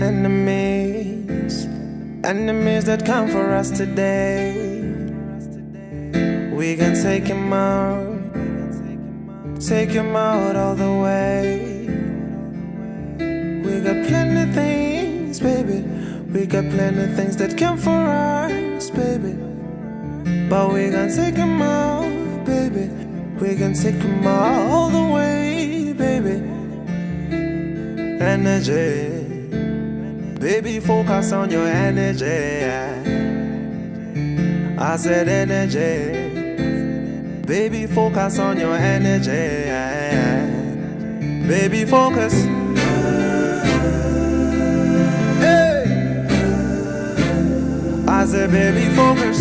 Enemies, enemies that come for us today. We can take him out all the way. We got plenty of things, baby. We got plenty of things that come for us, baby. But we can take him out, baby. We can take him out all the way, baby. Energy. Baby, focus on your energy. I said energy. Baby, focus on your energy. Baby, focus. Hey. I said, baby, focus.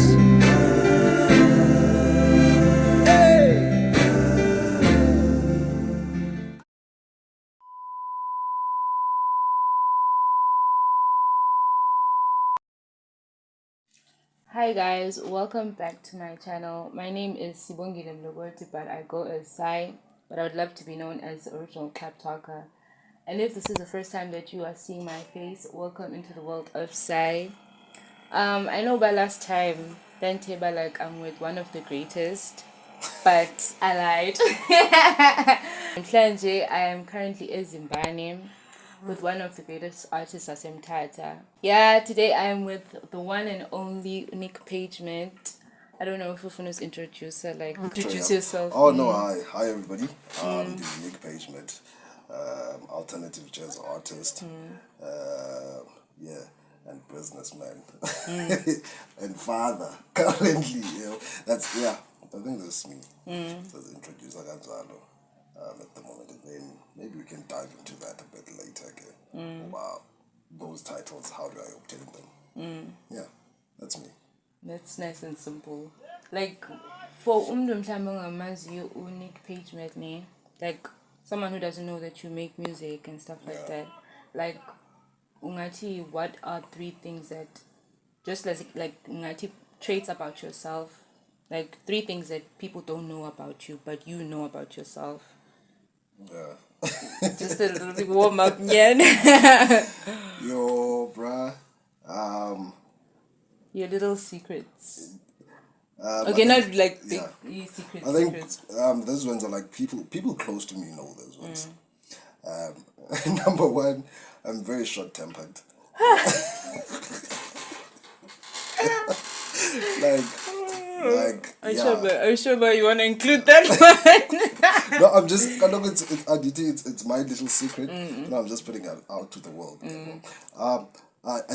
Hi guys, welcome back to my channel. My name is Sibongile Mlokoti, but I go as Sai, but I would love to be known as the original Xhaptoker. And if this is the first time that you are seeing my face, welcome into the world of Sai. I know by last time, Danteba like I'm with one of the greatest, but I lied. Mhlanje, I am currently a Zimbabwean with one of the greatest artists, Mthatha. Yeah, today I'm with the one and only Nick Pagemat. I don't know if you want to introduce her, like introduce yourself. Oh no, hi everybody. This is Nick Pagemat, alternative jazz artist, and businessman, and father. Currently, that's I think that's me. That's introduce Aganzalo. At the moment, and then maybe we can dive into that a bit later again. Wow, those titles, how do I obtain them? Yeah, that's me. That's nice and simple. Like, for you Nick Pagemat, like someone who doesn't know that you make music and stuff like that, like ungati, what are 3 things that just like ungati traits about yourself, like 3 things that people don't know about you but you know about yourself? Yeah. Just a little bit warm up, yeah. Yo, bruh. Your little secrets. Okay, not like big secrets. I think secrets. Those ones are like people close to me know those ones. Number 1, I'm very short-tempered. I'm sure, but you want to include that one. No, I'm just. I know it's my little secret. And I'm just putting it out to the world. I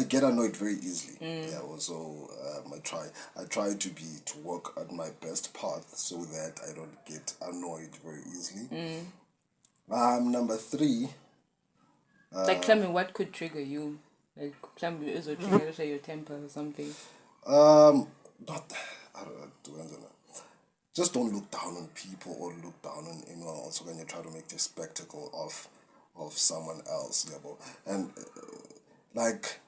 get annoyed very easily. Also, I try to work at my best path so that I don't get annoyed very easily. Number 3. Like, tell me what could trigger you. Like, tell me is a trigger your temper or something. Not. I don't know. Just don't look down on people or look down on anyone else when you try to make a spectacle of someone else. And like,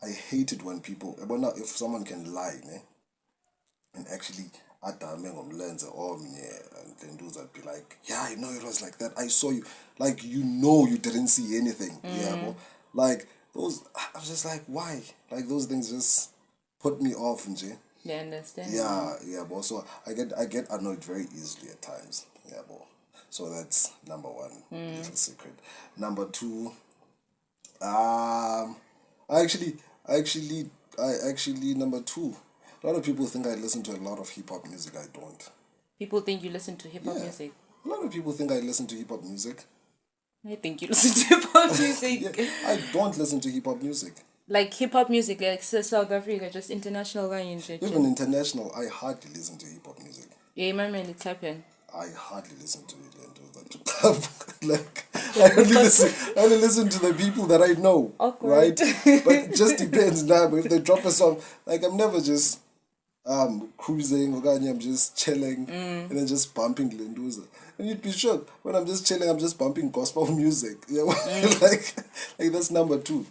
I hate it when people. But now, if someone can lie, and actually adame ngomlenze omnye, and then those that be like, yeah, I know it was like that. I saw you, like you didn't see anything. Like those. I was just like, why? Like those things just put me off, nje. Yeah, understand. Yeah, but so I get annoyed very easily at times. Yeah, but so that's number 1, little secret. Number 2, I actually number 2. A lot of people think I listen to a lot of hip hop music. I don't. People think you listen to hip hop music. A lot of people think I listen to hip hop music. I think you listen to hip hop music. I don't listen to hip hop music. Like hip hop music, like South Africa, just international guy. Even international, I hardly listen to hip hop music. Yeah, my man, it's happened. I hardly listen to it and do that. Like I only listen to the people that I know. Awkward. Right? But it just depends now. If they drop a song, like I'm never just cruising or I'm just chilling and then just bumping Lenduza. And you'd be shocked when I'm just chilling, I'm just bumping gospel music. Like that's number 2.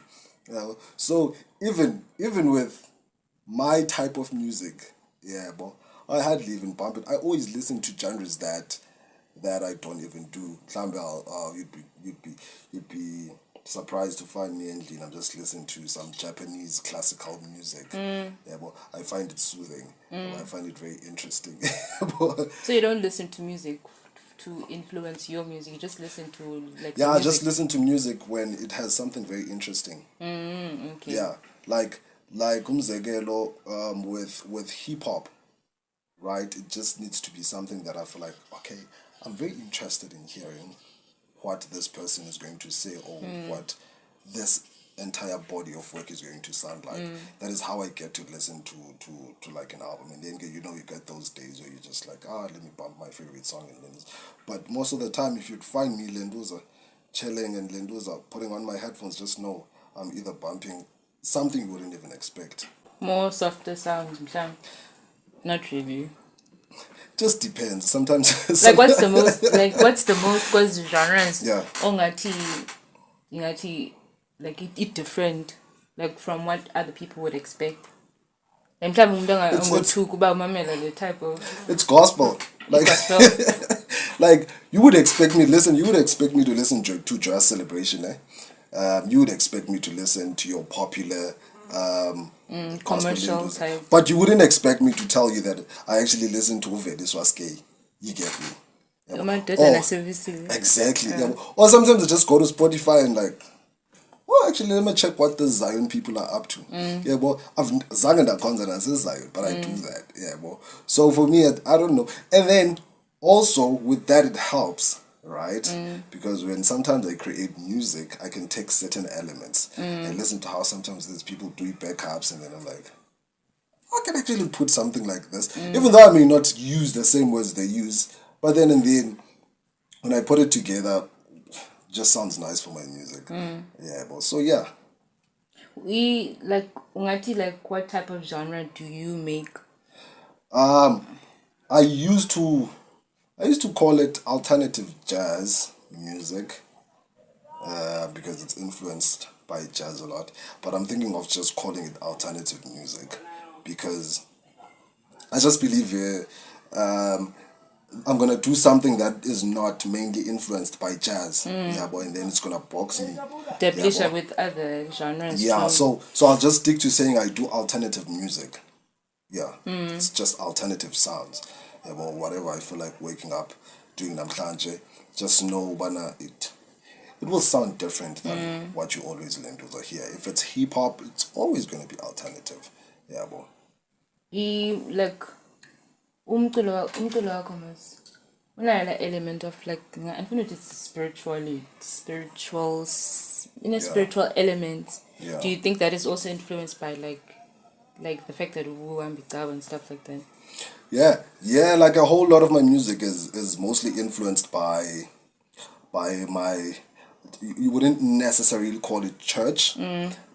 So even with my type of music, but I hardly even bump it. I always listen to genres that I don't even do. You'd be surprised to find me and I'm just listening to some Japanese classical music. Yeah, but I find it soothing. I find it very interesting. So you don't listen to music to influence your music. You just listen to like. Yeah, I just listen to music when it has something very interesting. Okay. Yeah, like umzekelo, with hip hop, right? It just needs to be something that I feel like, okay, I'm very interested in hearing what this person is going to say or what this entire body of work is going to sound like. That is how I get to listen to like an album. And then you get those days where you're just like, let me bump my favorite song and then. But most of the time, if you'd find me Lenduza chilling and Lenduza putting on my headphones, just know I'm either bumping something you wouldn't even expect. More softer sounds, not really. Just depends. Sometimes like what's the most cause genres? Yeah. Like it different like from what other people would expect. I'm talking the type of it's gospel. Like like you would expect me to listen to Joyous Celebration, you would expect me to listen to your popular commercial type. But you wouldn't expect me to tell you that I actually listened to Uve, this was gay. You get me? Exactly. Yeah. Or sometimes I just go to Spotify and like, actually let me check what the Zion people are up to. Yeah, but I've Zion that consonants is Zion, but I do that. Yeah, but so for me, I don't know. And then also with that it helps. Right? Because when sometimes I create music, I can take certain elements and listen to how sometimes these people do backups, and then I'm like, I can actually put something like this, even though I may not use the same words they use, but then and then when I put it together, it just sounds nice for my music. Yeah, but so yeah. We like what type of genre do you make? I used to call it alternative jazz music because it's influenced by jazz a lot. But I'm thinking of just calling it alternative music because I just believe I'm going to do something that is not mainly influenced by jazz. Yeah, boy, and then it's going to box me. With other genres. Yeah, so I'll just stick to saying I do alternative music. Yeah, it's just alternative sounds. Yeah, well, whatever I feel like waking up doing namhlanje, just know bana it will sound different than what you always learn to hear. If it's hip hop, it's always going to be alternative. Yeah, boy. Like umculo wakho mas unala element of like I think it's spiritual spiritual elements. Yeah. Do you think that is also influenced by like the fact that and stuff like that? Yeah, like a whole lot of my music is mostly influenced by my, you wouldn't necessarily call it church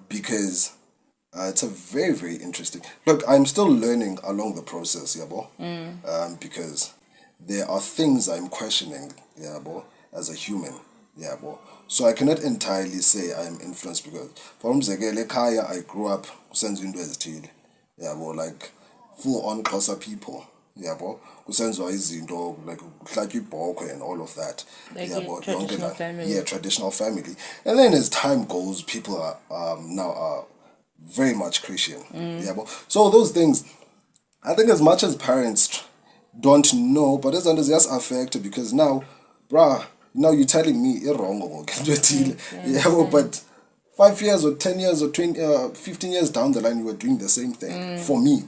because it's a very, very interesting. Look, I'm still learning along the process, because there are things I'm questioning, as a human, So I cannot entirely say I'm influenced because from Zegele Kaya I grew up like full on Xhosa people, kusenziwa izinto like kuhlatywa ibhokhwe and all of that. Traditional family. Yeah, traditional family. And then as time goes, people are now are very much Christian. So those things, I think as much as parents don't know, but as just affect because now, now you're telling me you're wrong. But 5 years or 10 years or 20, 15 years down the line, you were doing the same thing for me.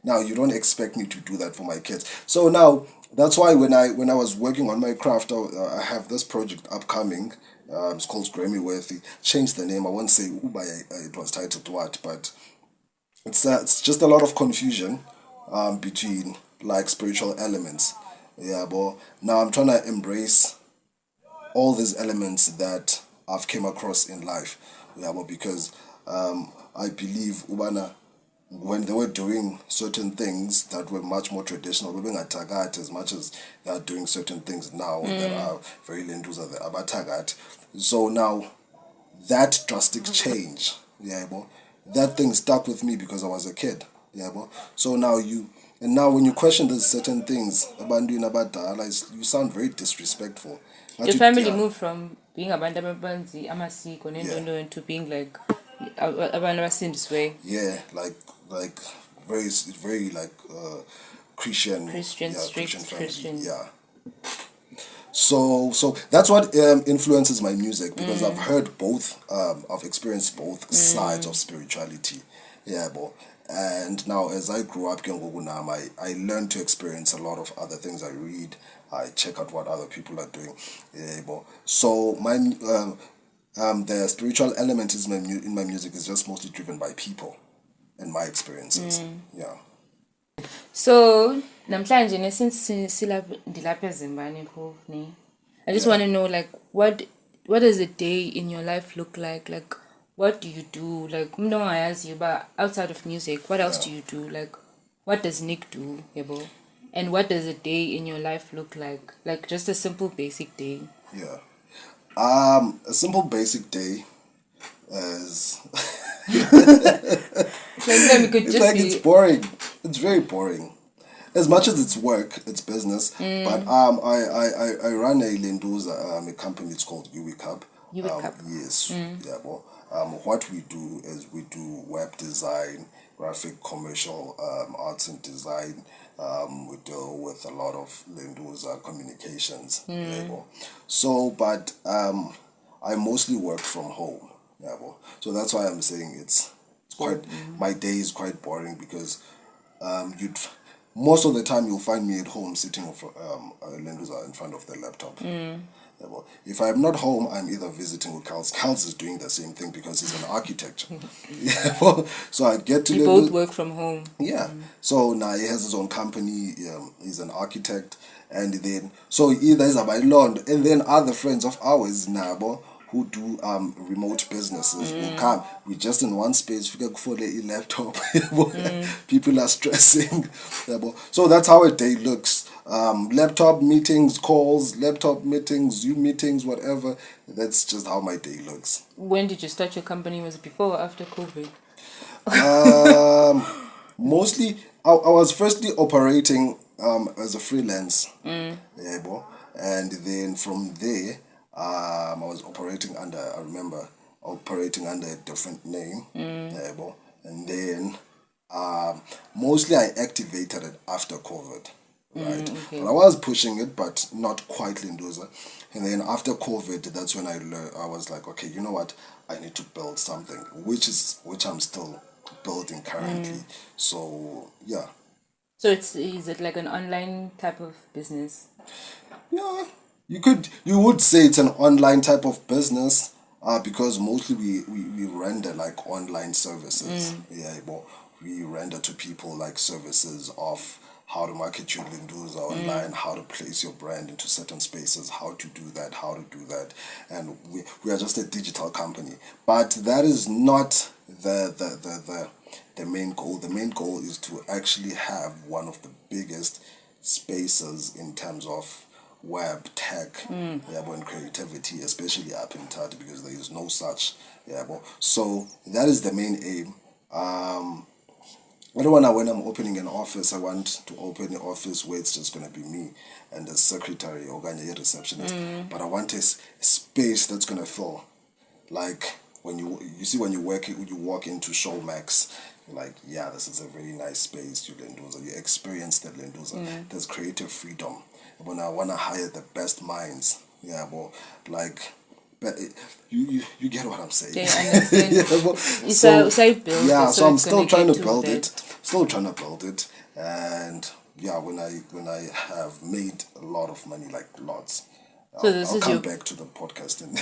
Now you don't expect me to do that for my kids. So now that's why when I was working on my craft, I have this project upcoming. It's called Grammy Worthy. Changed the name. I won't say it was titled what, but it's just a lot of confusion between like spiritual elements. But now I'm trying to embrace all these elements that I've came across in life. Because I believe Ubana, when they were doing certain things that were much more traditional, we being Tagat as much as they are doing certain things now that are very lenduza, the Abatagat. So now that drastic change, that thing stuck with me because I was a kid. So now when you question these certain things, you sound very disrespectful. Your family moved from being abantu ababanzi amasiko nendondo to being like abantu abasindi's way. Yeah, like very like Christian strict family. Christian. Yeah. So that's what influences my music, because I've heard both. I've experienced both sides of spirituality. Yeah, bo. And now as I grew up, I learned to experience a lot of other things. I read, I check out what other people are doing. Yeah, bo. So my the spiritual element in my music is just mostly driven by people and my experiences. Yeah. So namhlanje since ndilapha eZimbabwe phofu I just want to know, like, what does a day in your life look like? Like, what do you do? Like, but outside of music, what else do you do? Like, what does Nick do, Yebo? And what does a day in your life look like? Like, just a simple basic day. Yeah. A simple basic day is it's boring. It's very boring. As much as it's work, it's business. But I run a Lenduza a company. It's called UWICUP. Yes. Yeah. Well, what we do is we do web design, graphic, commercial arts and design. We deal with a lot of Lenduza communications. Yeah, well. So, but I mostly work from home. Yeah, well. So that's why I'm saying it's quite. My day is quite boring, because most of the time you'll find me at home sitting in front of the laptop. Yeah, well, if I'm not home, I'm either visiting with Carl. Carl is doing the same thing because he's an architect. Yeah, well, so I get to. You both work from home. Yeah. So now he has his own company. He's an architect, and then so either is about London, and then other friends of ours, Nabo, who do remote businesses will come. We're just in one space. We can afford a laptop. People are stressing. So that's how a day looks. Laptop meetings, calls, laptop meetings, Zoom meetings, whatever. That's just how my day looks. When did you start your company? Was it before or after COVID? Mostly, I was firstly operating as a freelance. And then from there, I was operating under, I remember, operating under a different name. And then mostly I activated it after COVID. Right. Okay. But I was pushing it, but not quite Lenduza. And then after COVID, that's when I learned. I was like, okay, you know what? I need to build something, which I'm still building currently. So yeah. So is it like an online type of business? Yeah, you would say it's an online type of business, because mostly we render like online services. Yeah, but we render to people like services of how to market your Lenduza online, how to place your brand into certain spaces, how to do that, and we are just a digital company. But that is not the main goal. The main goal is to actually have one of the biggest spaces in terms of web tech, and creativity, especially up in Tati, because there is no such. So that is the main aim. I don't want to, when I'm opening an office, I want to open an office where it's just going to be me and the secretary or a receptionist. But I want a space that's going to fill. Like when you see when you walk into Showmax, you're like, yeah, this is a very nice space. You Lenduza, you experience the Lenduza. There's creative freedom. When I want to hire the best minds, but you get what I'm saying. Yeah, I understand. So I'm still trying to build it. Still trying to build it, and yeah, when I have made a lot of money, like lots, I'll come back to the podcast and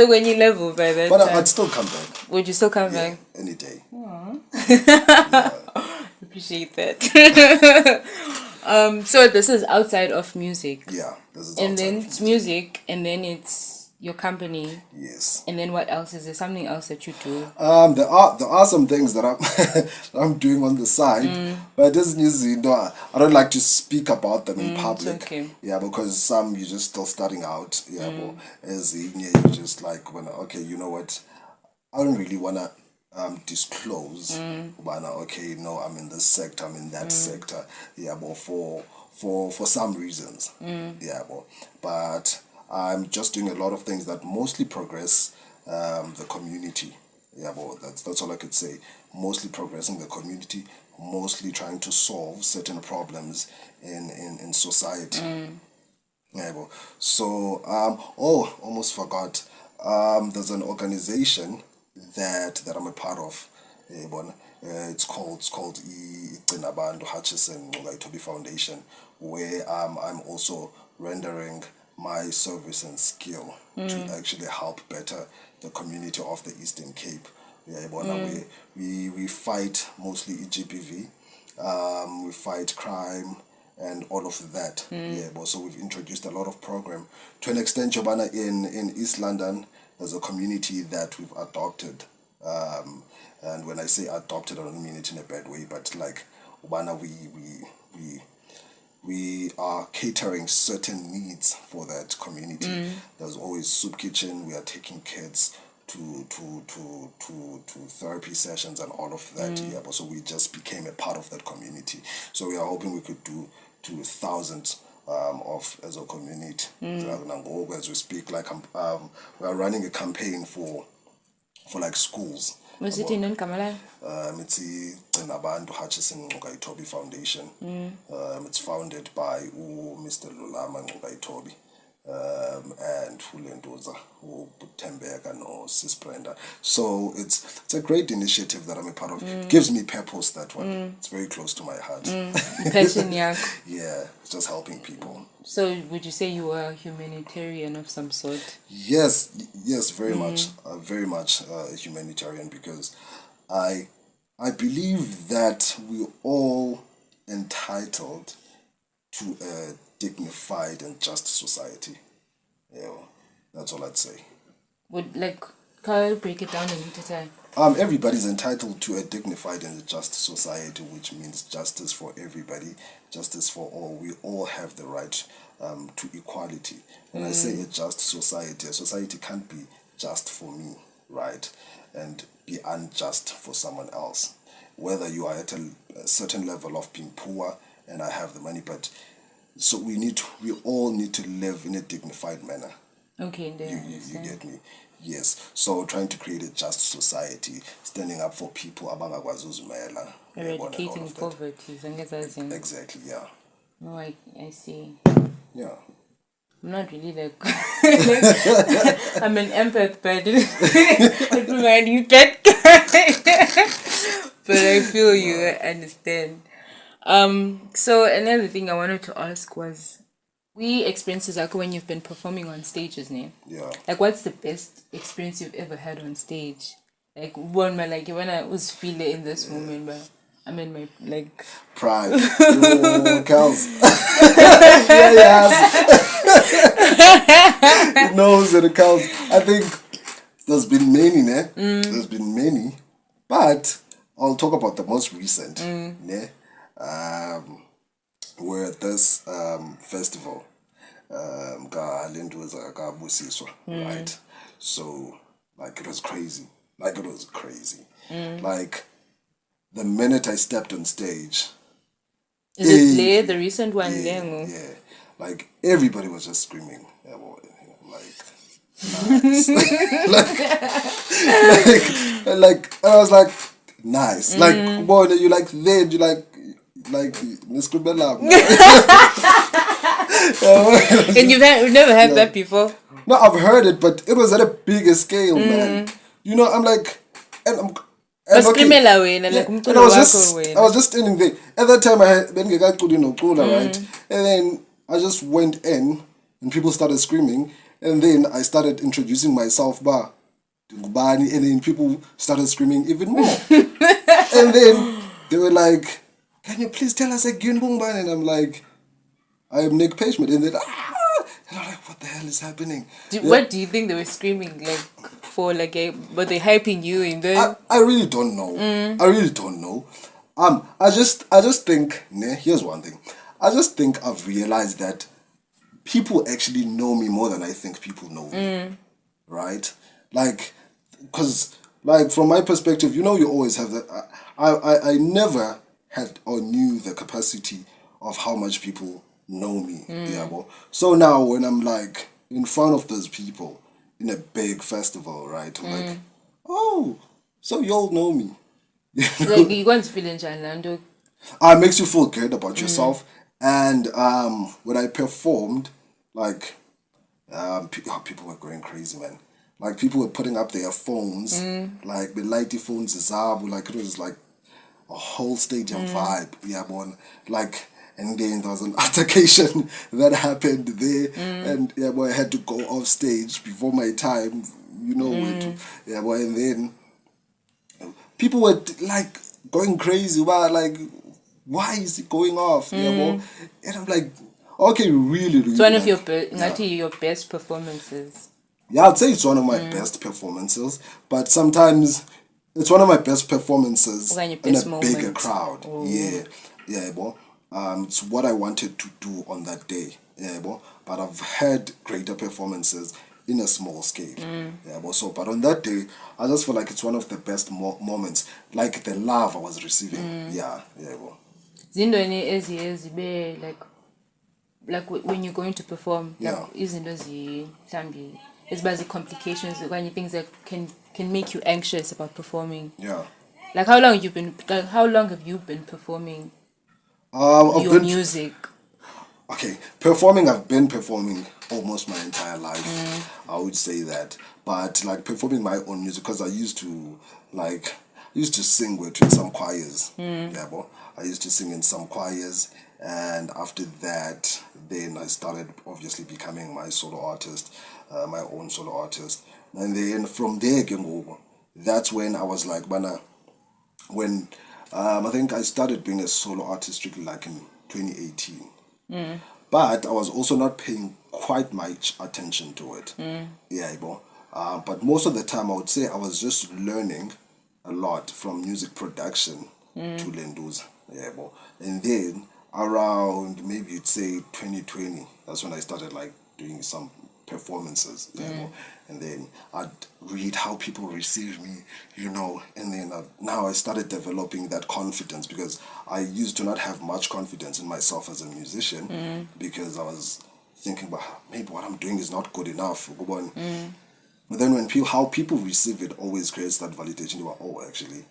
when you level by that. But I'd still come back. Would you still come back? Any day. Appreciate that. So this is outside of music. Yeah, this is. And then it's music, and then it's your company. Yes. And then what else? Is there something else that you do? There are some things that I'm doing on the side, but this is, I don't like to speak about them in public. Okay. Yeah, because some you're just still starting out. Yeah, but as you're just like, okay, you know what, I don't really wanna disclose. But okay, no, I'm in this sector, I'm in that sector. Yeah, but for for some reasons. Yeah, but I'm just doing a lot of things that mostly progress the community. Yeah, that's all I could say. Mostly progressing the community, mostly trying to solve certain problems in society. Yeah, so almost forgot. There's an organization that I'm a part of. It's called Xhaptok Xexxions Foundation, where I'm also rendering my service and skill to actually help better the community of the Eastern Cape. Yeah, we fight mostly GBV, we fight crime and all of that. Yeah, but so we've introduced a lot of program to an extent. Jobana in East London, there's a community that we've adopted. And when I say adopted, I don't mean it in a bad way, but like Ubana, we are catering certain needs for that community. There's always soup kitchen. We are taking kids to therapy sessions and all of that. Yeah, but so we just became a part of that community. So we are hoping we could do to thousands of as a community. As we speak, like we are running a campaign for like schools. Was it in Kamala? It's the Xhaptoker Foundation. It's founded by Mr. Lulama Nqokaitobi and Hulendoza, Buhlebendalo and Sis Brenda. So it's a great initiative that I'm a part of. Gives me purpose, that one. It's very close to my heart. Passion, yeah. Yeah, it's just helping people. So would you say you are a humanitarian of some sort? Yes, very much a humanitarian, because I believe that we're all entitled to a dignified and just society. Yeah, that's all I'd say. Can you break it down a little time? Everybody's entitled to a dignified and just society, which means justice for everybody, justice for all. We all have the right to equality. When I say a just society, a society can't be just for me, right, and be unjust for someone else. Whether you are at a certain level of being poor and I have the money, but so we all need to live in a dignified manner. Okay, you get me? Yes. So trying to create a just society, standing up for people, eradicating poverty. Exactly, yeah. No, I see. Yeah. I'm not really I'm an empath, but I remind you that but I feel you, I understand. So another thing I wanted to ask was, experiences like when you've been performing on stages, yeah. Like, what's the best experience you've ever had on stage? Like, when I was feeling in this moment, but I'm in my pride. Counts. Yeah. It knows that it counts. I think there's been many, There's been many, but I'll talk about the most recent, we're at this festival, right? So it was crazy. Like the minute I stepped on stage. Is it Lay, the recent one? Yeah. Like everybody was just screaming. Nice. like I was like, nice. Like, boy, you like then you like and you've never had that before? No, I've heard it, but it was at a bigger scale, man. You know, I'm like, and I'm. And I was just standing there. At that time, I had right? And then I just went in, and people started screaming, and then I started introducing myself, and then people started screaming even more. And then they were like, "Can you please tell us again, Bungban?" And I'm like, "I am Nick Pagemat." And then, and I'm like, "What the hell is happening?" What do you think they were screaming for? Were they hyping you in there? I really don't know. I really don't know. I just think, here's one thing. I just think I've realized that people actually know me more than I think people know me. Right? Because from my perspective, you always have that. I never had or knew the capacity of how much people know me. Yeah, bro. So now when I'm like in front of those people in a big festival, right? I'm like, oh, so you all know me. Like you want to feel in China, It makes you feel good about yourself. And when I performed, like people were going crazy, man. Like people were putting up their phones, like the lighty phones, Zabu, like it was like a whole stadium vibe. Yeah, man. Like, and then there was an altercation that happened there, and yeah, boy, I had to go off stage before my time. You know, yeah, boy, and then people were like going crazy. Wow, like, why is it going off? Yeah, boy, and I'm like, okay, really. It's one of your your best performances. Yeah, I'd say it's one of my best performances, but sometimes it's one of my best performances in a bigger crowd. Oh. Yeah, boy. It's what I wanted to do on that day. Yeah, boy. But I've had greater performances in a small scale. Yeah, boy. So, but on that day, I just feel like it's one of the best moments. Like the love I was receiving. Yeah, boy. Zindo any like when you're going to perform, isn't it's basic complications when things that can make you anxious about performing. Yeah. Like how long have you been performing your music? Okay, I've been performing almost my entire life. I would say that. But like performing my own music, because I used to sing in some choirs. Yeah, bro. I used to sing in some choirs, and after that, then I started obviously becoming my solo artist, my own solo artist. And then from there, that's when I was like, when I think I started being a solo artist strictly like in 2018. But I was also not paying quite much attention to it. Yeah, bro. But most of the time, I would say I was just learning a lot from music production to Lenduza. Yeah, bro. And then around maybe you'd say 2020, that's when I started like doing some performances. Yeah, bro. And then I'd read how people receive me, you know, and then now I started developing that confidence, because I used to not have much confidence in myself as a musician, because I was thinking, well, maybe what I'm doing is not good enough. But then how people receive it always creates that validation. You are, oh, actually,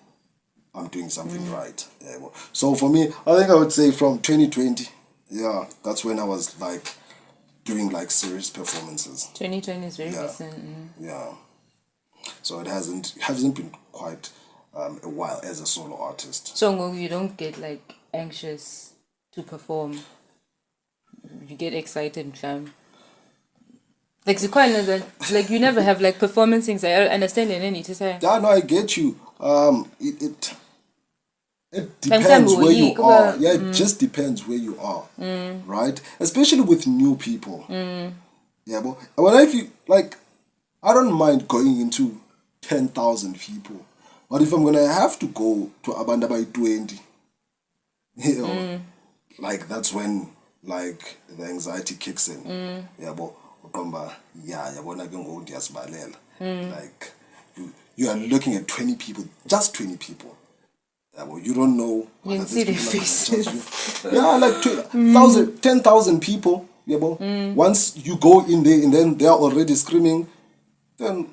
I'm doing something right. Yeah, well, so for me, I think I would say from 2020, yeah, that's when I was like doing like serious performances. 2020 is very recent. Yeah. So it hasn't been quite a while as a solo artist. So you don't get like anxious to perform. You get excited, like like you never have like performance things. I understand and then to say. Yeah, no, I get you. It depends where you are. Yeah, it just depends where you are, right? Especially with new people. Yeah, but when I feel like I don't mind going into 10,000 people, but if I'm gonna have to go to Abanda by 20, you know, like that's when like the anxiety kicks in. Yeah, but like you are looking at 20 people, just 20 people. Yeah, well, you don't know. You can see their faces. Yeah, like 10,000 people. Yeah, but once you go in there and then they are already screaming, then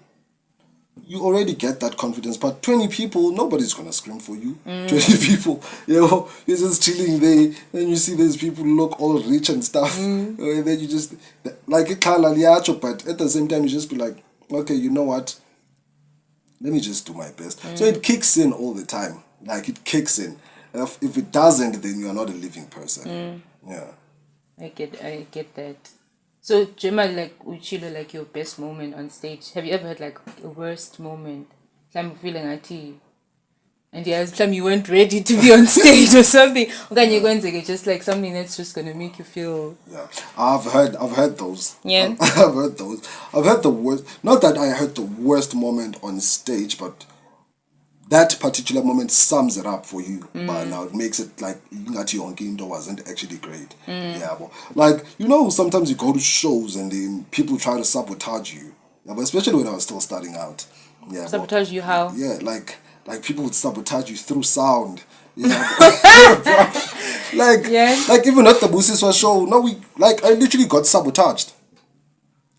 you already get that confidence. But 20 people, nobody's gonna scream for you. 20 people, you know, you're just chilling there, and you see these people look all rich and stuff, and then you just like a kalaliacho, but at the same time you just be like, okay, you know what? Let me just do my best. So it kicks in all the time. Like it kicks in. If it doesn't, then you are not a living person. Yeah. I get that. So Gemma, like Uchilo, like your best moment on stage. Have you ever had like a worst moment? I'm feeling and yeah, time you weren't ready to be on stage or something. Okay, you're going to get just like something that's just gonna make you feel. Yeah, I've heard those. Yeah, I've heard those. I've heard the worst. Not that I heard the worst moment on stage, but that particular moment sums it up for you. But now it makes it like Yonkindo wasn't actually great. Yeah, but like sometimes you go to shows and then people try to sabotage you. Yeah, but especially when I was still starting out. Yeah, sabotage you how? Yeah, like people would sabotage you through sound. Yeah, Like, Yeah. like even at the Busiswa show, no, I literally got sabotaged.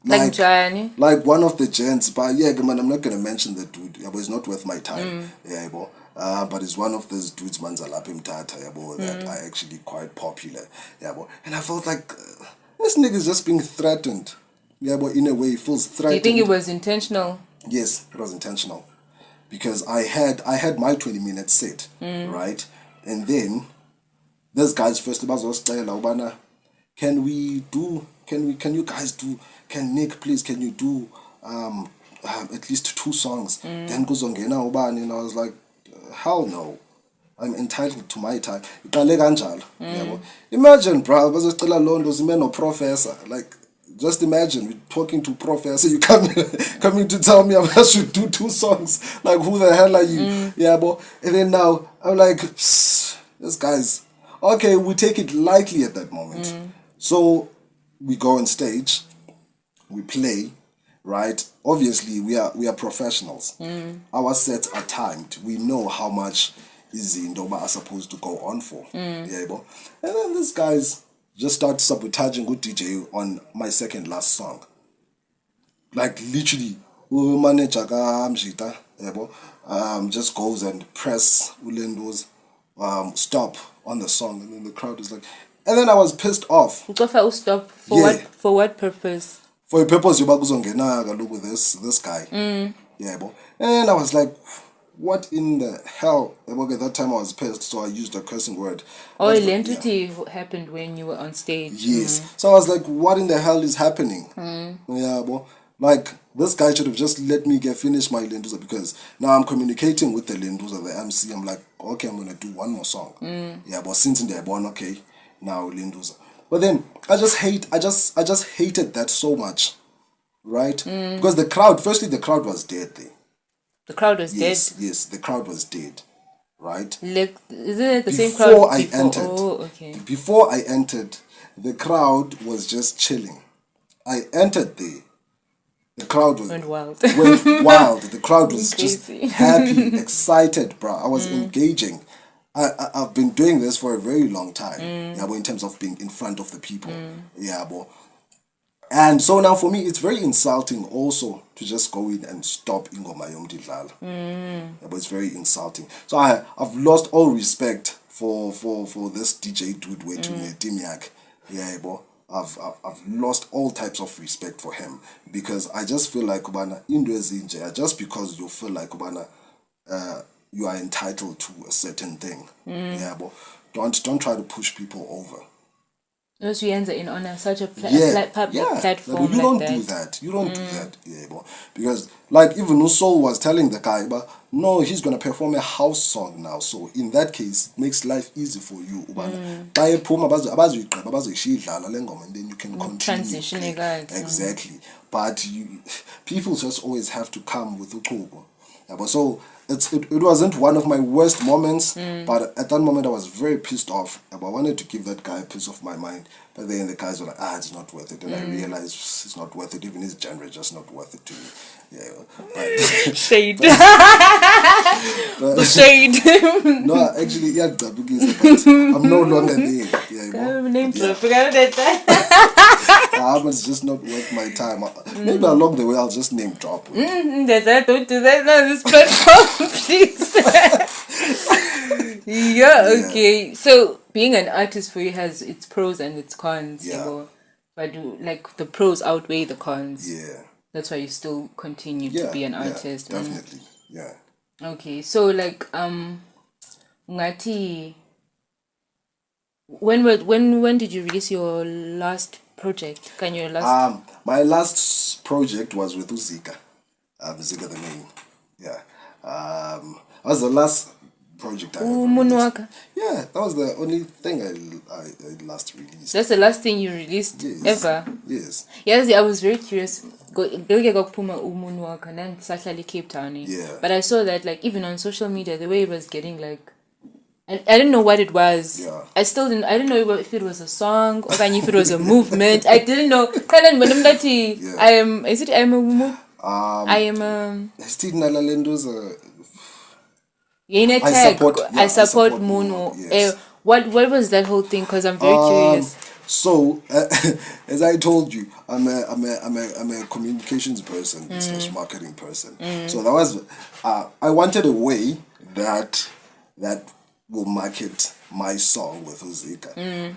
Like Johnny. Like one of the gents, but yeah, man, I'm not gonna mention the dude. Yeah, but it's not worth my time. Yeah, bo. But it's one of those dudes, manzalapim tata, yeah, bo, that are actually quite popular. Yeah, bo. And I felt like this nigga is just being threatened. Yeah, but in a way, he feels Do threatened. you think it was intentional? Yes, it was intentional, because I had my 20-minute set, right, and then this guy's first was can you guys do, Nick, please, can you do at least 2 songs? Then kuzongena ubani, and I was like, hell no. I'm entitled to my time. Imagine, bro, bazocela londo zimeno professor. Like, just imagine we're talking to professor, you coming to tell me I should do 2 songs. Like, who the hell are you? Yeah, bro. And then now I'm like, this guy's okay. We take it lightly at that moment. So we go on stage, we play, right? Obviously, we are professionals. Our sets are timed. We know how much is Ndoba are supposed to go on for. Yeah, bro. And then this guy's just start sabotaging good DJ on my second last song. Like literally, manager just goes and press Ulendo's stop on the song, and then the crowd is like, and then I was pissed off. Stop for what? For what purpose? For a purpose, you look with this guy. Yeah, bro. And I was like, what in the hell? At that time I was pissed, so I used a cursing word. Oh, identity happened when you were on stage. Yes. So I was like, what in the hell is happening? Yeah, bro. Like, this guy should have just let me finish my Lenduza, because now I'm communicating with the Lenduza, the MC. I'm like, okay, I'm gonna do one more song. Yeah, but since they're born, okay, now Lenduza. But then I just hated that so much, right? Because the crowd was dead there. The crowd was dead? Yes, the crowd was dead, right? Like, isn't it the same crowd before? I entered. Oh, okay. Before I entered, the crowd was just chilling. I entered there. The crowd went wild. The crowd was just happy, excited, bro. I was engaging. I've been doing this for a very long time. Yeah, but in terms of being in front of the people. Yeah, but. And so now for me, it's very insulting also to just go in and stop Ingoma Yomdidlala. Yeah, but it's very insulting. So I've lost all respect for this DJ dude waiting Timiak. Yeah, but I've lost all types of respect for him, because I just feel like Kubana Indonesia, just because you feel like Kubana you are entitled to a certain thing. Yeah, but don't try to push people over. Those we in on such a public platform. You don't do that. You don't do that. Yeah, bro. Because like even Usol was telling the guy, but no, he's gonna perform a house song now. So in that case, it makes life easy for you. And then you can continue. Transition exactly. But people just always have to come with Ukogo. Yeah, but so it wasn't one of my worst moments, but at that moment I was very pissed off. I wanted to give that guy a piece of my mind, but then the guys were like, it's not worth it, and I realized it's not worth it. Even his genre is just not worth it to me. Yeah, but, shade. The shade. No, actually, yeah, I'm no longer there. But it's just not worth my time. Maybe along the way I'll just name drop. Don't do that on this platform, please. Yeah, okay. So being an artist for you has its pros and its cons. Yeah. But like the pros outweigh the cons. Yeah. That's why you still continue to be an artist. Yeah, definitely. Yeah. Okay, so like Ngati, when did you release your last project? My last project was with Uzika. Zika the name. Yeah. That was the last project I ever released. Yeah, that was the only thing I last released. That's the last thing you released ever? Yes. Yes, I was very curious. Yeah. But I saw that like even on social media, the way it was getting like, I didn't know what it was. Yeah. I didn't know if it was a song or if it was a movement. I didn't know. I am I support Mono. Yes. What was that whole thing? Because I'm very curious. So, as I told you, I'm a communications person slash marketing person. So that was I wanted a way that will market my song with Zika,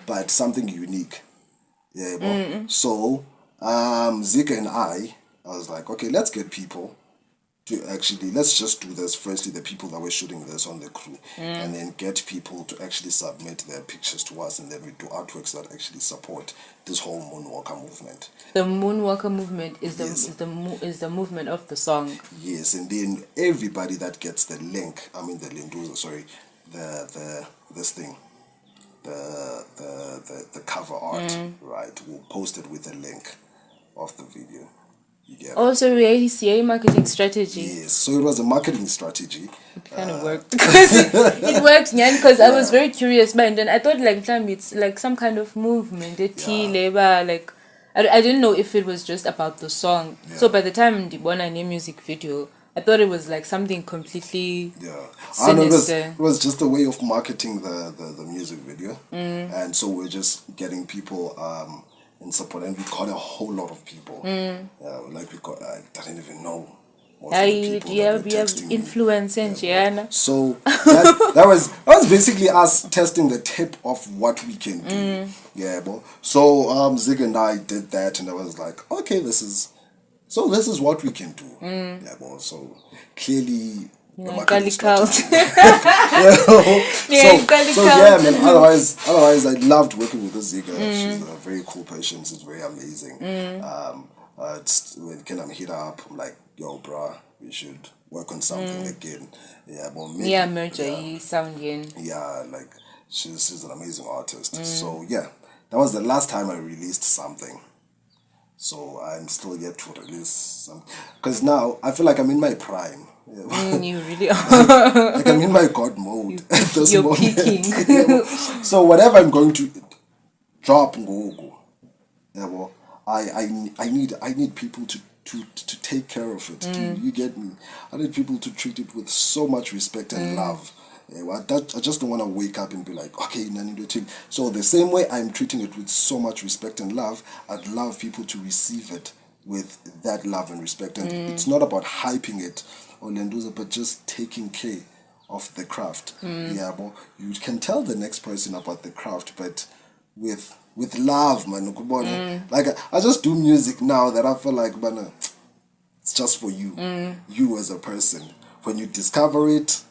but something unique. Yeah, so Zika and I was like, okay, let's get people to actually, let's just do this. Firstly, the people that were shooting this on the crew, and then get people to actually submit their pictures to us, and then we do artworks that actually support this whole Moonwalker movement. The Moonwalker movement is the Yes. is the movement of the song. Yes, and then everybody that gets the link, I mean the Linduza, sorry, this thing, the cover art, right? We'll post it with a link of the video. You get it? Also, a marketing strategy. Yes, so it was a marketing strategy. It kind of worked. It worked, because I was very curious, and then I thought it's like some kind of movement, labor, like I didn't know if it was just about the song. Yeah. So by the time the Bona new music video, I thought it was like something completely sinister. sinister. It was just a way of marketing the music video, and so we're just getting people in support, and we got a whole lot of people. Like we got, I didn't even know. most of the people that were we have texting me. influence and Gianna. So that was basically us testing the tip of what we can do. Yeah, but so Zig and I did that, and I was like, okay, this is what we can do. Yeah, well, so clearly. The marketing strategy. Yeah, man. Otherwise, I loved working with this Ziga. She's a very cool person. She's very amazing. When I'm hit her up, I'm like, yo, bruh, we should work on something again. Yeah, but maybe, yeah, like she's an amazing artist. So yeah, that was the last time I released something. So I'm still yet to release some, because now I feel like I'm in my prime. You really are. Like I'm in my God mode at this You're moment. peaking. So whatever I'm going to drop, go. Yeah, well, I need people to take care of it. You get me? I need people to treat it with so much respect and love. Yeah, well, I just don't want to wake up and be like, okay, Nani, do it. So the same way I'm treating it with so much respect and love, I'd love people to receive it with that love and respect. And it's not about hyping it or Lenduza, but just taking care of the craft. Yeah, but you can tell the next person about the craft, but with love, man. Like I just do music now that I feel like, man, it's just for you. You as a person. When you discover it,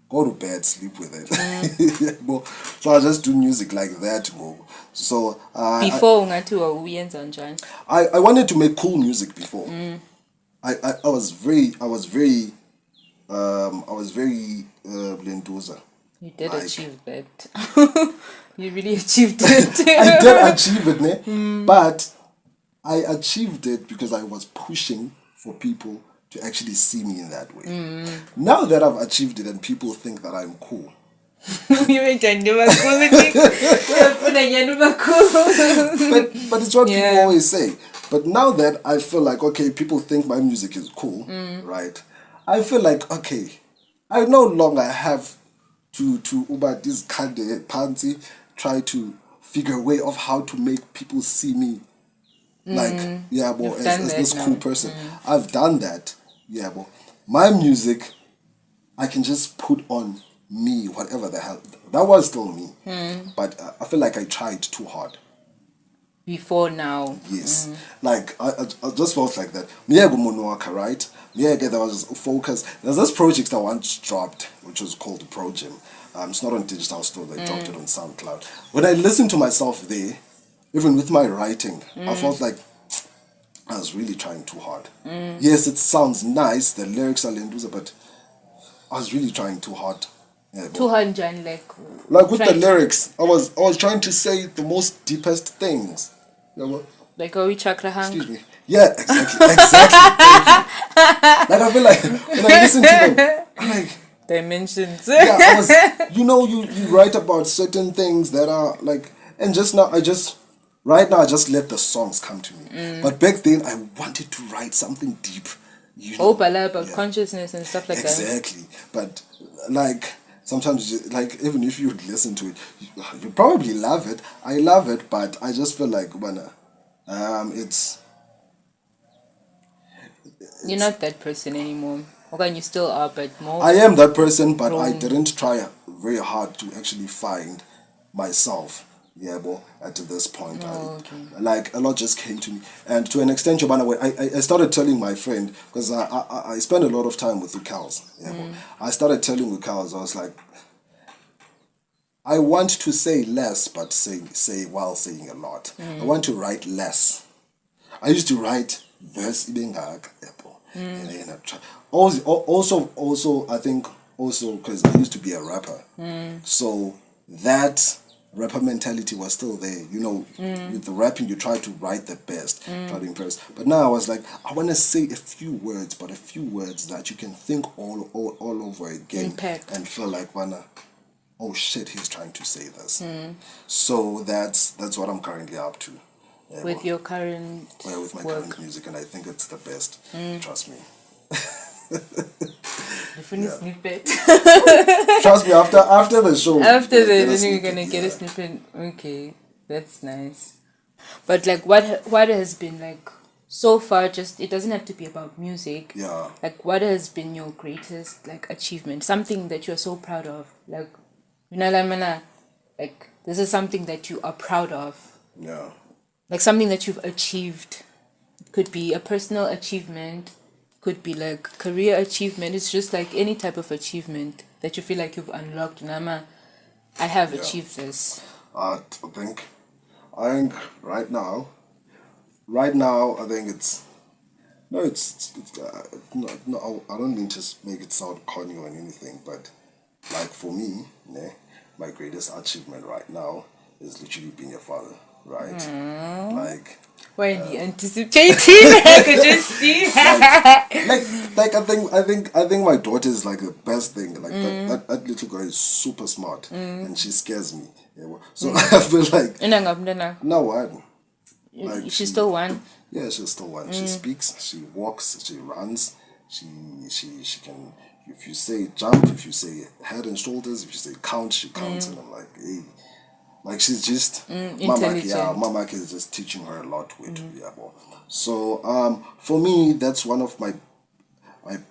go to bed, sleep with it. So I just do music like that. So before I wanted to make cool music before. I was very Lenduza. You did achieve that. You really achieved it. I did achieve it, ne? But I achieved it because I was pushing for people to actually see me in that way. Now that I've achieved it and people think that I'm cool. But it's what people always say. But now that I feel like, okay, people think my music is cool, right? I feel like, okay, I no longer have to uba this kind of pansy, try to figure a way of how to make people see me like, yeah, but as this cool person. I've done that. Yeah, but my music, I can just put on me, whatever the hell. That was still me. But I feel like I tried too hard. Before now. Yes. Like, I just felt like that. Miyago Monoaka, right? Miyago, there was focus. There's this project I once dropped, which was called Projim. It's not on digital store, they dropped it on SoundCloud. When I listened to myself there, even with my writing, I felt like I was really trying too hard. Yes, it sounds nice, the lyrics are Lenduza, but I was really trying too hard. Yeah, too hard, John, like with the lyrics, I was trying to say the most deepest things. Like are we chakra hang? Excuse me. Yeah, exactly. Like I feel like when I listen to them, I'm like dimensions. Yeah, I was, you write about certain things that are like, and just now right now I just let the songs come to me. But back then I wanted to write something deep. About consciousness and stuff like that. Exactly. But like sometimes like even if you would listen to it, you probably love it. I love it, but I just feel like it's You're not that person anymore. Okay, you still are, but more. I am that person, but I grown. didn't try very hard to actually find myself. Yeah, but at this point, like a lot just came to me, and to an extent, I started telling my friend because I spend a lot of time with Ukals. Yeah, but I started telling Ukals, I was like, I want to say less, but say while saying a lot. I want to write less. I used to write verse ibengaka, and then also I think also because I used to be a rapper, so that rapper mentality was still there. You know, with the rapping, you try to write the best, try to impress. But now I was like, I want to say a few words, but a few words that you can think all over again Impact. and feel like, oh shit, he's trying to say this. So that's what I'm currently up to. Yeah, with your current with my work. current music, and I think it's the best. Trust me. Different snippet. Trust me. After the show. After then you're gonna get a snippet. Okay, that's nice. But like, what has been like so far? Just it doesn't have to be about music. Yeah. Like, what has been your greatest like achievement? Something that you're so proud of. Like, like this is something that you are proud of. Yeah. Like something that you've achieved. It could be a personal achievement, could be like career achievement. It's just like any type of achievement that you feel like you've unlocked. Nama, I have achieved this. I think right now, I think it's no, no. I don't mean to make it sound corny or anything, but like for me, my greatest achievement right now is literally being a father. Right, like why are you anticipating? I could just see. like I think my daughter is like the best thing. Like that little girl is super smart and she scares me. Yeah, so I feel like no one. Like she's still one. Yeah, she's still one. She speaks, she walks, she runs. She can. If you say jump, if you say head and shoulders, if you say count, she counts, and I'm like, hey. Like she's just Mama is just teaching her a lot with So for me that's one of my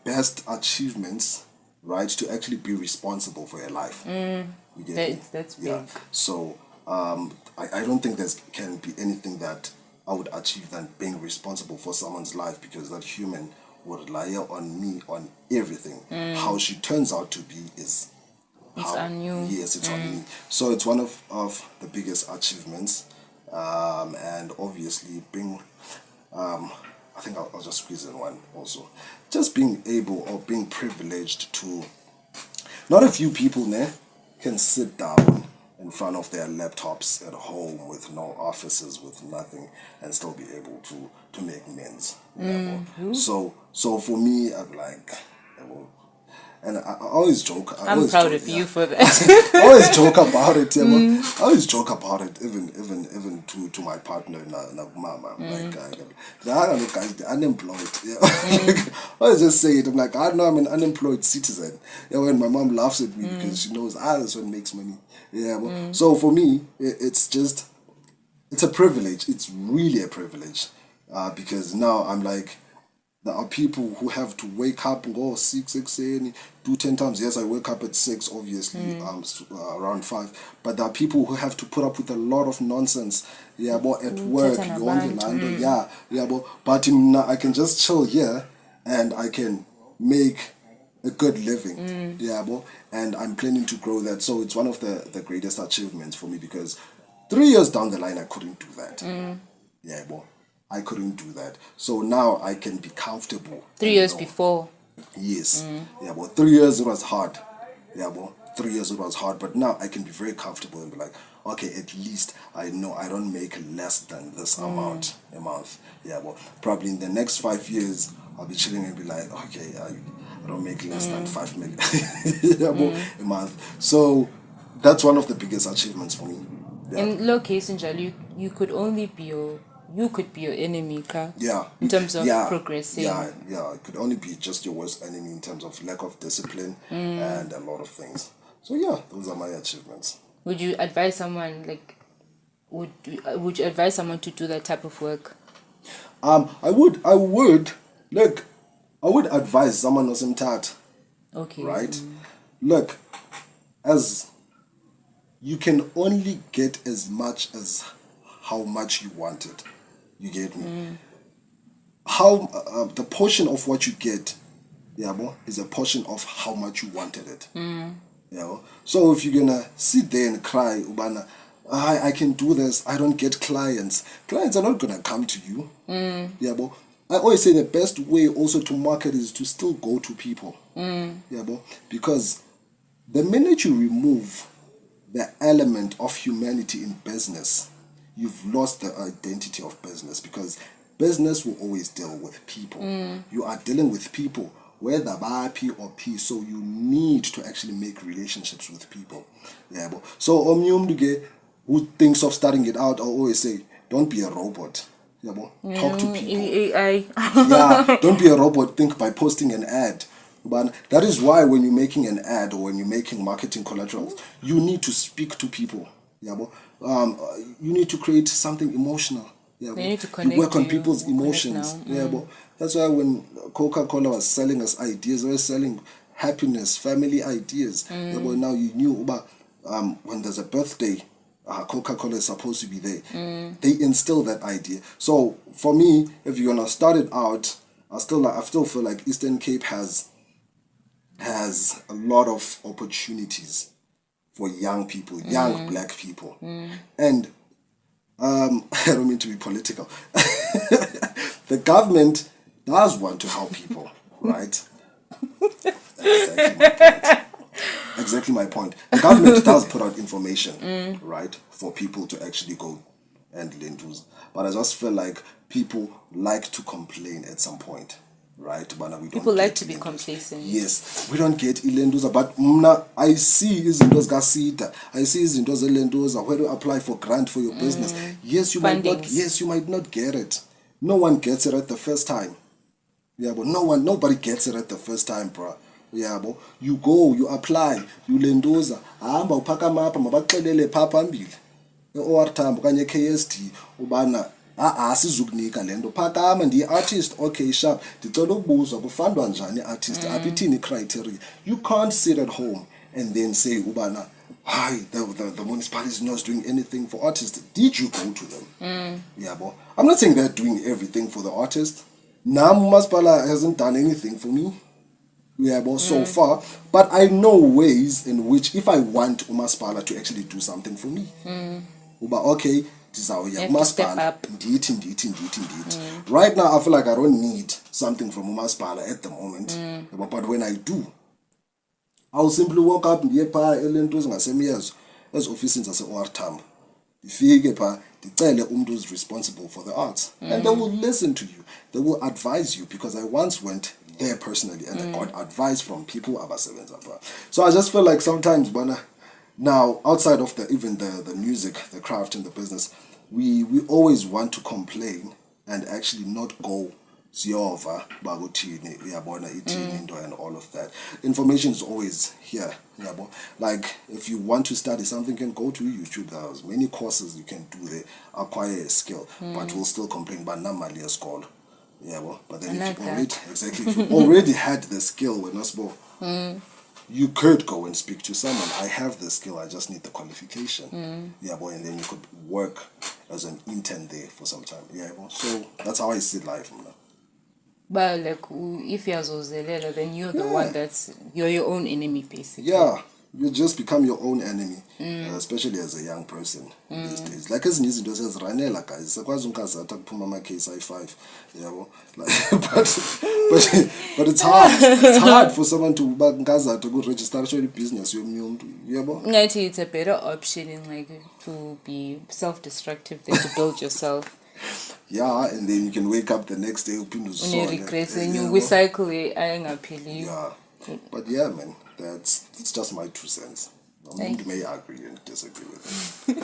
best achievements, right? To actually be responsible for your life. You get me? That's big. So I don't think there can be anything that I would achieve than being responsible for someone's life, because that human would rely on me on everything. How she turns out to be is it's on you. Yes, it's on me. So it's one of the biggest achievements, and obviously being, I think I'll just squeeze in one also. Just being able or being privileged to, not a few people can sit down in front of their laptops at home with no offices, with nothing, and still be able to make amends. So for me, I'm like, and I always joke. I'm proud of you for that. I always joke about it. I always joke about it, even to my partner, mama. Like, guys, they're unemployed. Yeah. I always just say it. I'm like, I know I'm an unemployed citizen. Yeah, when my mom laughs at me because she knows that's what makes money. Yeah, but, so for me, it's a privilege. It's really a privilege, because now I'm like, there are people who have to wake up and go 6 do 10 times. Yes, I wake up at 6, obviously, around 5. But there are people who have to put up with a lot of nonsense. Yeah, but at work, you on the land. But I can just chill here and I can make a good living. And I'm planning to grow that. So it's one of the greatest achievements for me, because 3 years down the line, I couldn't do that. I couldn't do that. So now I can be comfortable. 3 years before. Yes. But 3 years it was hard. 3 years it was hard. But now I can be very comfortable and be like, okay, at least I know I don't make less than this amount a month. But probably in the next 5 years, I'll be chilling and be like, okay, I don't make less than 5 million a month. So that's one of the biggest achievements for me. In low case, you could only be you could be your enemy, Ka. In terms of progressing. It could only be just your worst enemy in terms of lack of discipline and a lot of things. So yeah, those are my achievements. Would you advise someone would you advise someone to do that type of work? I would look. I would advise someone who's tat. Okay. Right. Look, as you can only get as much as how much you want it. You get me? How the portion of what you get, is a portion of how much you wanted it. So if you're gonna sit there and cry, Ubana, I can do this, I don't get clients. Clients are not gonna come to you. I always say the best way also to market is to still go to people. Because the minute you remove the element of humanity in business, you've lost the identity of business, because business will always deal with people. You are dealing with people, whether by P or P, so you need to actually make relationships with people. So who thinks of starting it out, I always say, don't be a robot. Talk to people. AI. Don't be a robot. Think by posting an ad. But that is why when you're making an ad or when you're making marketing collaterals, you need to speak to people. You need to create something emotional. They need to connect. You work on people's emotions. That's why when Coca-Cola was selling us ideas, they were selling happiness, family ideas. Now you knew about when there's a birthday, Coca-Cola is supposed to be there. They instill that idea. So for me, if you're gonna start it out, I still feel like Eastern Cape has a lot of opportunities for young people, young black people. And I don't mean to be political. The government does want to help people, right? Exactly my point. The government does put out information, right, for people to actually go and lenduza. But I just feel like people like to complain at some point, right? But we people like to be complacent. Yes, we don't get ilenduza. But I see izinto zikasida. I see izinto zelenduza where to apply for grant for your business. Yes, you might not. Yes, you might not get it. No one gets it at the first time. But nobody gets it at the first time, bro. You go, you apply, you lenduza. Ahamba uphakama apha mabaxelele pha phambili. E-OR Tambo kanye KSD ubana asizukunika lento phakama ndi-artist. Okay, sharp, ndicela ukubuzwa kufandwa njani artist, apithini criteria. You can't sit at home and then say ubana, hi, the municipality is not doing anything for artists. Did you go to them? I'm not saying they're doing everything for the artist. Nam Masipala hasn't done anything for me. So far, but I know ways in which if I want Umaspala to actually do something for me, okay, step up. Right now I feel like I don't need something from Umaspala at the moment, but when I do, I'll simply walk up and as officers as OR Tambo. Who's responsible for the arts, and they will listen to you. They will advise you, because I once went there personally and I got advice from people about sevens. So I just feel like sometimes, now outside of the music, the craft, and the business, we always want to complain and actually not go Ziova, Bagutini, Itini, and all of that. Information is always here. Like if you want to study something, you can go to YouTube. There's many courses you can do there, acquire a skill, but we'll still complain about Namali a school. But then if you already had the skill when you could go and speak to someone. I have the skill, I just need the qualification. And then you could work as an intern there for some time. So that's how I see life. But like, if you're Zozelera, then you're the one you're your own enemy, basically. You just become your own enemy, especially as a young person these days. Like as izinto seziranela guys, sakwazi unkazatha kuphuma ama case i5, but it's hard. It's hard for someone to unkazatha to register a business yomuntu, Ngathi it's a better option in like to be self-destructive than to build yourself. And then you can wake up the next day when you regret and you recycle it. But man, it's just my 2 cents. You may agree and disagree with it.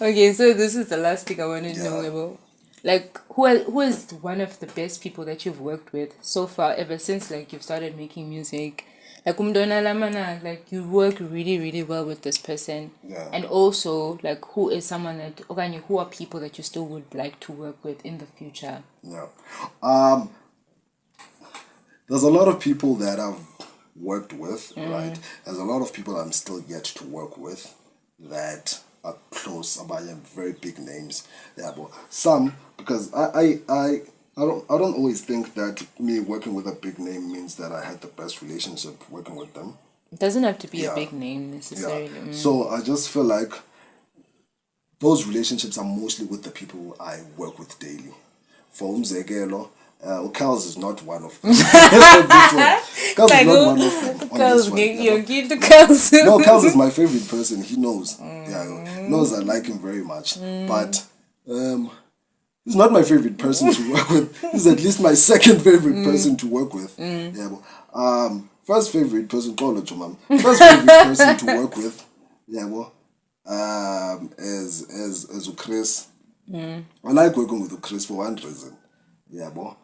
Okay, so this is the last thing I want to know about. like who is one of the best people that you've worked with so far ever since like you've started making music? Like like you work really, really well with this person. Yeah. And also like who is someone that who are people that you still would like to work with in the future? Yeah. There's a lot of people that I've worked with, right? There's a lot of people I'm still yet to work with that are close, about very big names. Yeah, but some, because I don't always think that me working with a big name means that I had the best relationship working with them. It doesn't have to be Yeah. a big name necessarily. Yeah. So I just feel like those relationships are mostly with the people I work with daily. For Umzekelo, Kels is not one of them. Kels is not one of them. On this one, yeah. No, Kels is my favorite person. He knows. Yeah, he knows I like him very much. But he's not my favorite person to work with. He's at least my second favorite person to work with. Yeah, but, first favorite person, first favorite person to work with. Yeah, well, as Chris. I like working with Chris for one reason. Yeah, boy.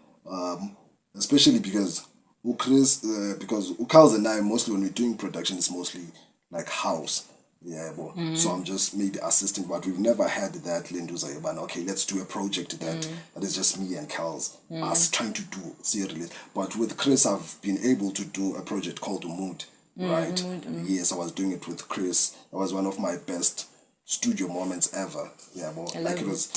Especially because Chris, because Ukals and I mostly when we're doing production, it's mostly like house. Yeah, boy. So I'm just maybe assisting, but we've never had that Linduza Yaban. Okay, let's do a project that is just me and Kals us trying to do serious. But with Chris, I've been able to do a project called Mood. Right? Yes, I was doing it with Chris. That was one of my best studio moments ever. Yeah, but like it was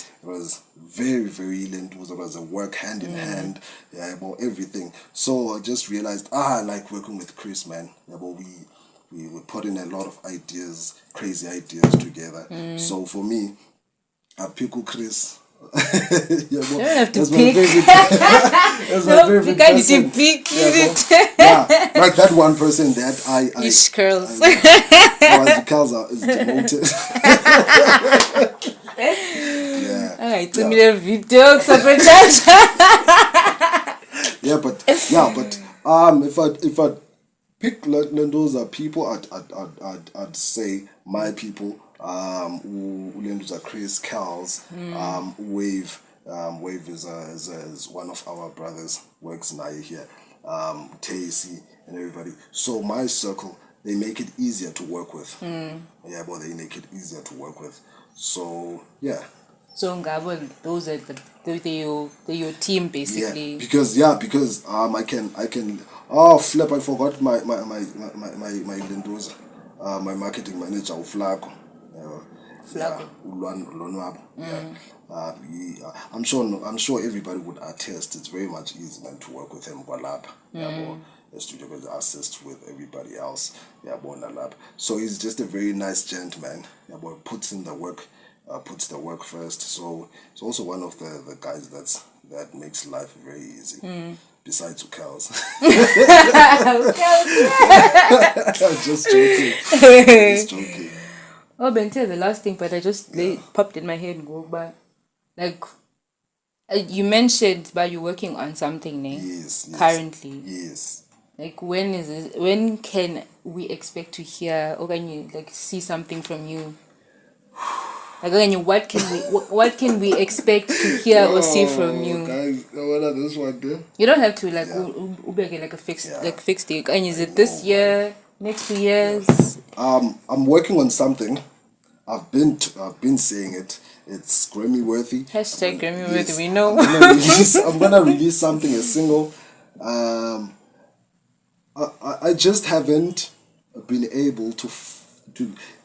very, very Linduza. It was a work hand in hand. Yeah, about everything. So I just realized, I like working with Chris, man. Yeah, but we put in a lot of ideas, crazy ideas together. So for me, I pick Chris. You don't have to that's pick. That's my favorite You can't person. pick. Yeah, like that one person that I Ish curls. Curls is devoted. Yeah. It's a million video. Yeah, but if I pick those are people, I'd say my people. Ulenduza Chris, Kals, Wave. Wave is one of our brothers, works now here. Tacy and everybody. So my circle, they make it easier to work with. Yeah, but they make it easier to work with. So yeah. So Ngabo, those are they're your team basically. Yeah, because I can oh flip, I forgot my Linduza, my marketing manager Flaco. I'm sure everybody would attest. It's very much easy man to work with him. The studio will assist with everybody else. So he's just a very nice gentleman. Puts in the work, puts the work first. So it's also one of the guys that makes life very easy. Besides Ukels. Just joking. Just joking. Oh, Bente, the last thing, but I just popped in my head and go back. Like, you mentioned about you working on something, ne? Yes. Currently. Yes. Like, when can we expect to hear, or can you, like, see something from you? Like, what can we expect to hear or see from you? Guys, this one there? You don't have to, like, like a fixed date. And is it this year? Next 2 years? I'm working on something. I've been saying it. It's Grammy worthy. Hashtag Grammy worthy. We know. I'm gonna release something, a single. I just haven't been able to.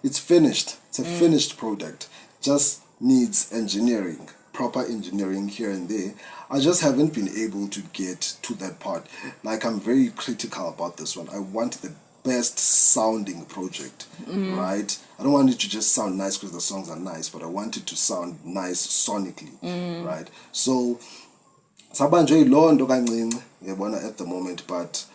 It's finished. It's a finished product. Just needs engineering, proper engineering here and there. I just haven't been able to get to that part. Like I'm very critical about this one. I want the best sounding project, right? I don't want it to just sound nice because the songs are nice, but I want it to sound nice sonically, right? So Sabanje Londo kancinci at the moment, but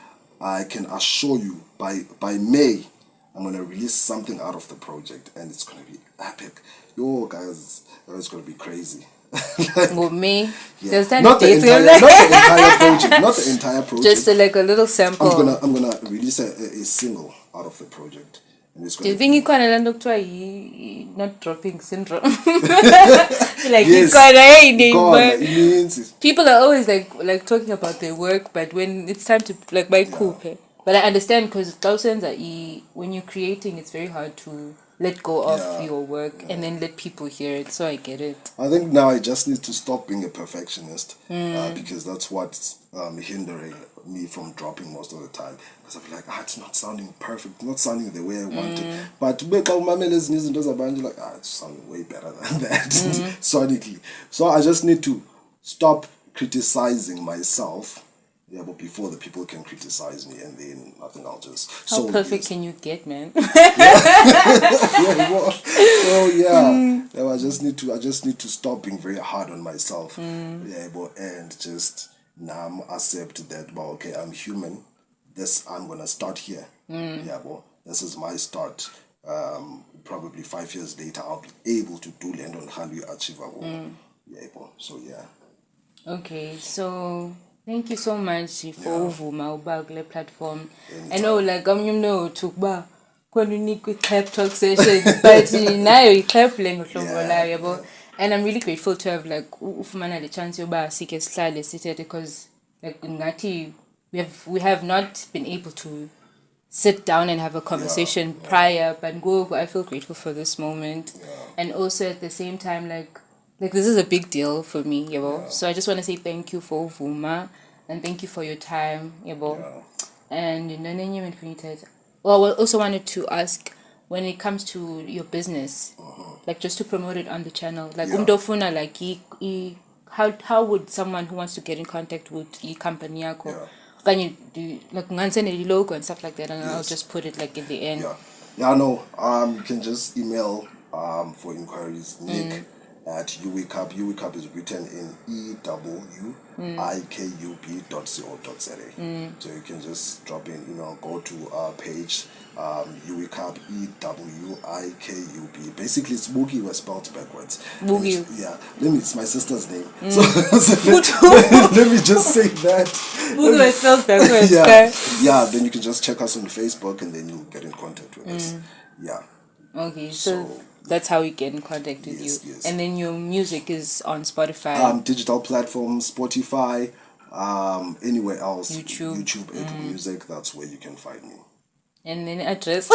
I can assure you by May I'm gonna release something out of the project and it's gonna be epic. Yo guys, it's gonna be crazy. With me, yeah. Not the entire project. Just like a little sample. I'm gonna release a single out of the project. And it's Do you gonna think be- you can land up to not dropping syndrome? Like Yes. but it means people are always like talking about their work, but when it's time to like buy coupe. But I understand because thousands are when you're creating, it's very hard to let go of your work and then let people hear it. So I get it. I think now I just need to stop being a perfectionist because that's what's hindering me from dropping most of the time. Because I'm like, it's not sounding perfect, not sounding the way I want it. But like, it's sounding way better than that sonically. So I just need to stop criticizing myself. Yeah, but before the people can criticize me, and then I think I'll just. How perfect can you get, man? So I just need to stop being very hard on myself. Yeah, but and just accept that. But okay, I'm human. I'm gonna start here. Yeah, but this is my start. Probably 5 years later, I'll be able to do land on how we achieve. Yeah, but so yeah. Okay, so. Thank you so much for uvuma ubakule platform. I know like you know tukba kwaninikwe Xhaptok Xexxions but nayo iClap lengohlobo layo yabo. And I'm really grateful to have like ufumana the chance yoba sike sihlale sithethe because like ngathi we have not been able to sit down and have a conversation prior, but I feel grateful for this moment. And also at the same time like this is a big deal for me, yabo. So I just want to say thank you for uvuma and thank you for your time, yabo. And well, I also wanted to ask when it comes to your business, like just to promote it on the channel, like umdofuna like how would someone who wants to get in contact with company yako? Can you do like ngansene logo and stuff like that, and I'll just put it like in the end. No. You can just email for inquiries Nick at uwikup. Uwikup is written in EWIKUP.co.za. So you can just drop in, go to our page, uwikup, EWIKUP. Basically, it's Boogie was spelled backwards. Boogie. It's my sister's name. So let me just say that. Boogie was spelled backwards. Then you can just check us on Facebook and then you'll get in contact with us. Okay, so that's how we get in contact with you. Yes. And then your music is on Spotify. Digital platforms, Spotify, anywhere else. YouTube, Apple Music, that's where you can find me. And then address.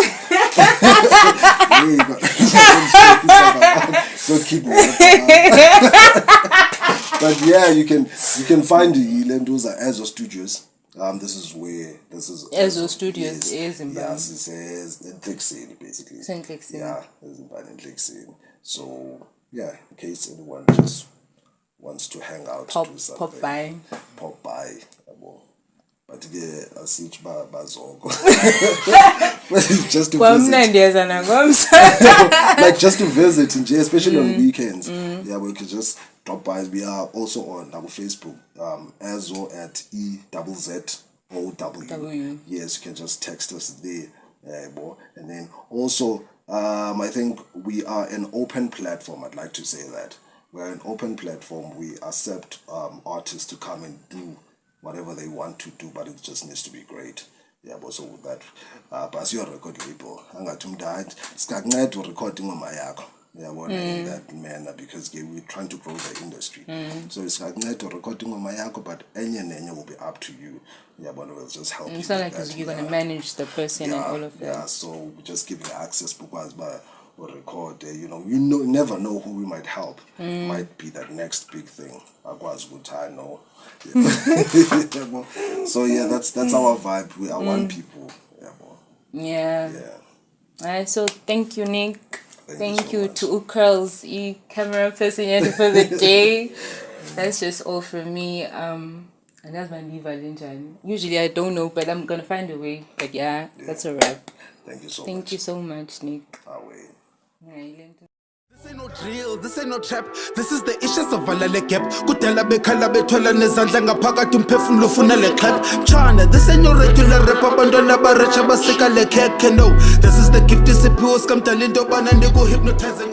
Don't keep me. But you can find the Lendoza Azo Studios. This is Azo Studios is in Yes, it says in Xhaptok basically. Xhaptok. Yeah, it's in Xhaptok. So in case anyone just wants to hang out, do something, pop by. But I see bazongo. Just to visit. Like just to visit, especially on weekends. We can just drop by. We are also on our Facebook, Azo at EZZOW. Yes, you can just text us there. And then also, I think we are an open platform. I'd like to say that we're an open platform. We accept artists to come and do whatever they want to do, but it just needs to be great. So with that, but your record label, to recording on my in that manner because we're trying to grow the industry. So it's like not recording on my but any will be up to you. But we'll just help you. It's not like you're gonna manage the person and all of that. So we just give you access because or record, you never know who we might help. Might be that next big thing. So that's our vibe. We are one people. So thank you, Nick. Thank you to Ukrls, camera person for the day. That's just all from me. And that's my leave Valentine. Usually I don't know, but I'm gonna find a way. But that's a wrap. Thank you so much. Thank you so much, Nick. This ain't no drill, this ain't no trap. This is the issues of Valale Gap. Kudala bekhala bethola nezandla ngaphakathi umphefumulo ufuna le clap. Chana, this ain't your regular rap abantwana abarecha basika le keke. No, this is the gift isiphiwo sikamdala into bana ndikuhypnotize